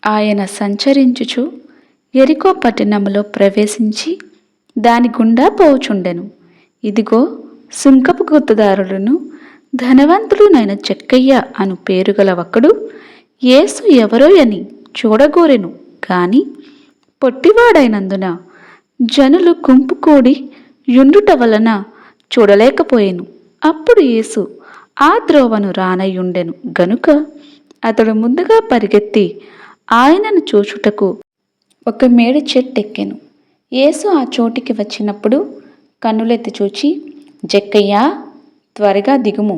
ఆయన సంచరించుచు యెరికో పట్టణములో ప్రవేశించి దాని గుండా పోవుచుండెను. ఇదిగో, సుంకపు గుత్తదారులను ధనవంతుడునైన జక్కయ్య అను పేరుగల ఒకడు యేసు ఎవరో అని చూడగోరెను. కాని పొట్టివాడైనందున జనులు గుంపు కూడి యుండుట వలన చూడలేకపోయెను. అప్పుడు యేసు ఆ త్రోవను రానయ్యుండెను గనుక అతడు ముందుగా పరిగెత్తి ఆయనను చూచుటకు ఒక మేడి చెట్టెక్కెను. యేసు ఆ చోటికి వచ్చినప్పుడు కన్నులెత్తి చూచి, జక్కయ్యా, త్వరగా దిగుము,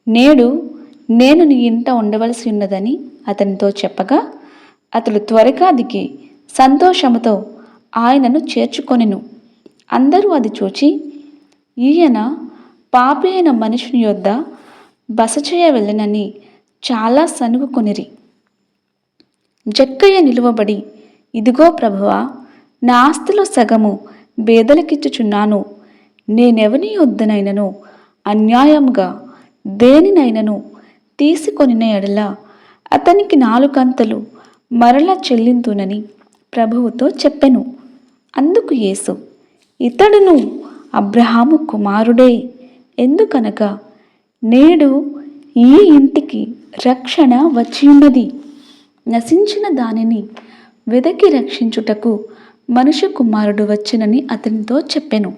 నేడు నేను నీ ఇంట ఉండవలసి ఉన్నదని అతనితో చెప్పగా అతడు త్వరగా దిగి సంతోషముతో ఆయనను చేర్చుకొనెను. అందరూ అది చూచి, ఈయన పాపి అయిన మనుషుని యొద్ద బస చేయ వెళ్ళనని చాలా సనుగుకొనిరి. జక్కయ్య నిలువబడి, ఇదిగో ప్రభువా, నా ఆస్తిలో సగము బేదలకిచ్చుచున్నాను. నేనెవని యొద్దనైనను అన్యాయముగా దేనినైనను తీసుకొనిన ఎడల అతనికి 4 కంతులు మరలా చెల్లింతునని ప్రభువుతో చెప్పెను. అందుకు యేసు, ఇతడును అబ్రహాము కుమారుడే. ఎందుకనగా నేడు ఈ ఇంటికి రక్షణ వచ్చియున్నది. నశించిన దానిని వెదకి రక్షించుటకు మనుష్య కుమారుడు వచ్చెనని అతనితో చెప్పెను.